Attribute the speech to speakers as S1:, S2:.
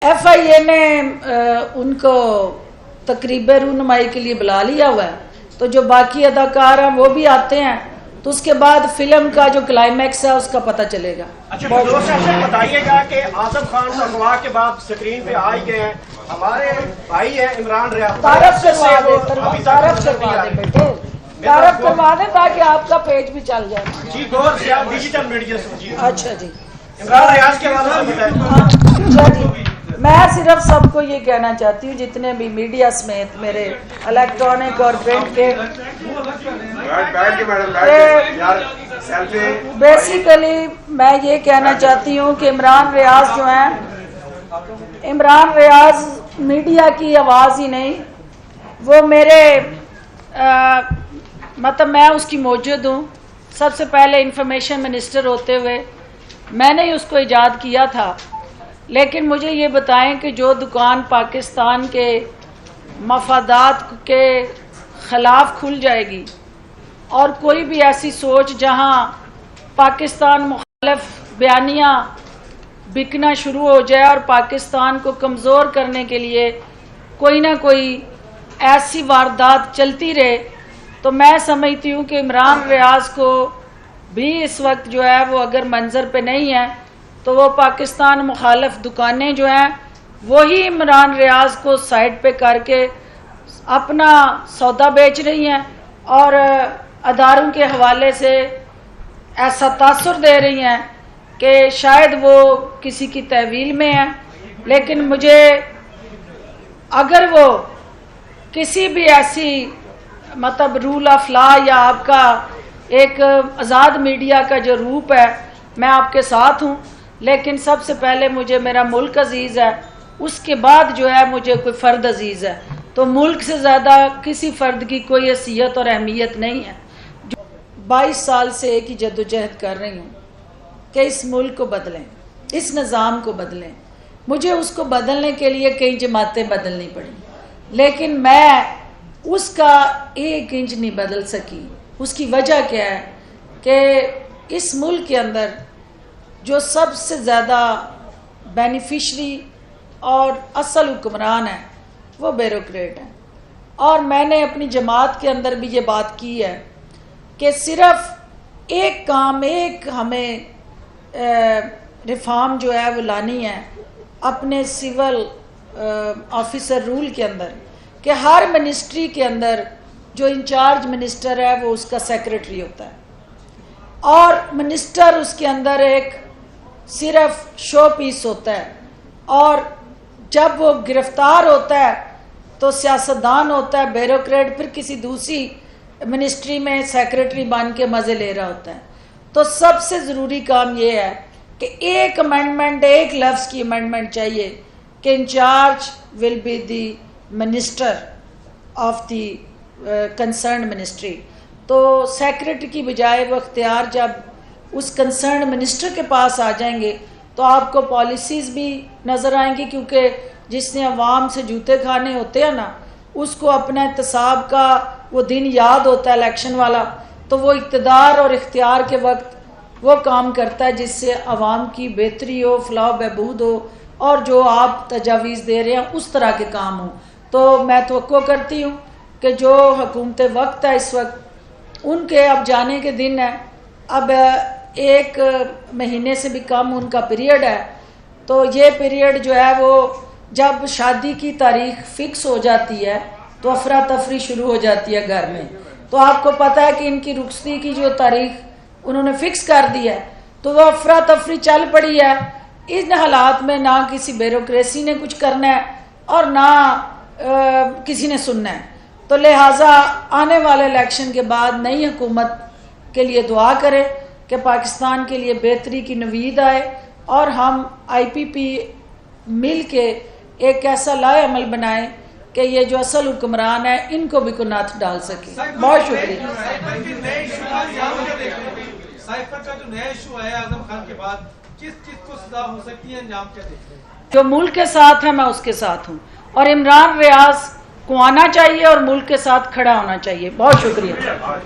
S1: FIA ने उनको तकरीब रूनुमाई के लिए बुला लिया हुआ है, तो जो बाकी अदाकार हैं वो भी आते हैं, तो उसके बाद फिल्म का जो क्लाइमैक्स है उसका पता चलेगा।
S2: अच्छा, बताइएगा कि आजम खान अगवा के बाद स्क्रीन पे आ गए हैं, हमारे भाई हैं इमरान रियाज,
S1: तारफ करवा दे ताकि आपका पेज भी चल जाए
S2: जी। गौर से आप डिजिटल मीडिया से।
S1: अच्छा जी,
S2: इमरान रियाज के बारे में
S1: बताइए। मैं सिर्फ सबको ये कहना चाहती हूँ, जितने भी मीडिया समेत मेरे इलेक्ट्रॉनिक और प्रिंट के, बेसिकली मैं ये कहना चाहती हूँ कि इमरान रियाज जो हैं, इमरान रियाज मीडिया की आवाज़ ही नहीं, वो मेरे मतलब मैं उसकी मौजूद हूँ। सबसे पहले इंफॉर्मेशन मिनिस्टर होते हुए मैंने ही उसको ईजाद किया था। लेकिन मुझे ये बताएं कि जो दुकान पाकिस्तान के मफादात के ख़िलाफ़ खुल जाएगी और कोई भी ऐसी सोच जहां पाकिस्तान मुखालिफ बयानियाँ बिकना शुरू हो जाए और पाकिस्तान को कमज़ोर करने के लिए कोई ना कोई ऐसी वारदात चलती रहे, तो मैं समझती हूँ कि इमरान रियाज को भी इस वक्त जो है वो अगर मंजर पे नहीं है, तो वो पाकिस्तान मुखालिफ दुकानें जो हैं वही इमरान रियाज को साइड पे करके अपना सौदा बेच रही हैं और अदारों के हवाले से ऐसा तासुर दे रही हैं कि शायद वो किसी की तहवील में है। लेकिन मुझे अगर वो किसी भी ऐसी मतलब रूल ऑफ लॉ या आपका एक आज़ाद मीडिया का जो रूप है, मैं आपके साथ हूँ। लेकिन सबसे पहले मुझे मेरा मुल्क अजीज़ है, उसके बाद जो है मुझे कोई फ़र्द अजीज़ है। तो मुल्क से ज़्यादा किसी फ़र्द की कोई हैसियत और अहमियत नहीं है। जो 22 साल से एक ही जद्दोजहद कर रही हूँ कि इस मुल्क को बदलें, इस निज़ाम को बदलें। मुझे उसको बदलने के लिए कई जमातें बदलनी पड़ी, लेकिन मैं उसका 1 इंच नहीं बदल सकी। उसकी वजह क्या है कि इस मुल्क के अंदर जो सबसे ज़्यादा बेनिफिशरी और असल हुक्मरान है वो ब्यूरोक्रेट है। और मैंने अपनी जमात के अंदर भी ये बात की है कि सिर्फ एक काम, एक हमें रिफॉर्म जो है वो लानी है अपने सिविल ऑफिसर रूल के अंदर, कि हर मिनिस्ट्री के अंदर जो इंचार्ज मिनिस्टर है वो उसका सेक्रेटरी होता है और मिनिस्टर उसके अंदर एक सिर्फ शो पीस होता है। और जब वो गिरफ्तार होता है तो सियासतदान होता है, ब्यूरोक्रेट, फिर किसी दूसरी मिनिस्ट्री में सेक्रेटरी बन के मज़े ले रहा होता है। तो सबसे ज़रूरी काम ये है कि एक अमेंडमेंट, एक लफ्ज़ की अमेंडमेंट चाहिए कि in charge will be the minister of the concern ministry. तो सेक्रेटरी की बजाय वो अख्तियार जब उस कंसर्न मिनिस्टर के पास आ जाएंगे तो आपको पॉलिसीज़ भी नज़र आएंगी, क्योंकि जिसने अवाम से जूते खाने होते हैं ना, उसको अपना एहतसाब का वो दिन याद होता है इलेक्शन वाला, तो वो इक़्तिदार और इख्तियार के वक्त वो काम करता है जिससे अवाम की बेहतरी हो, फलाह बहबूद हो और जो आप तजावीज़ दे रहे हैं उस तरह के काम हो। तो मैं तवक्को करती हूँ कि जो हुकूमत वक्त है इस वक्त, उनके अब जाने के दिन है, अब 1 महीने से भी कम उनका पीरियड है। तो ये पीरियड जो है वो जब शादी की तारीख फिक्स हो जाती है तो अफरा तफरी शुरू हो जाती है घर में। तो आपको पता है कि इनकी रुखसती की जो तारीख उन्होंने फिक्स कर दी है, तो वो अफरा तफरी चल पड़ी है। इन हालात में ना किसी ब्यूरोक्रेसी ने कुछ करना है और ना किसी ने सुनना है। तो लिहाजा आने वाले इलेक्शन के बाद नई हुकूमत के लिए दुआ करें कि पाकिस्तान के लिए बेहतरी की नवीद आए और हम IPP मिल के एक ऐसा लाए अमल बनाएं कि ये जो असल हुक्मरान है इनको भी कुनात डाल सके। बहुत शुक्रिया। जो मुल्क के साथ है मैं उसके साथ हूँ और इमरान रियाज को आना चाहिए और मुल्क के साथ खड़ा होना चाहिए। बहुत शुक्रिया।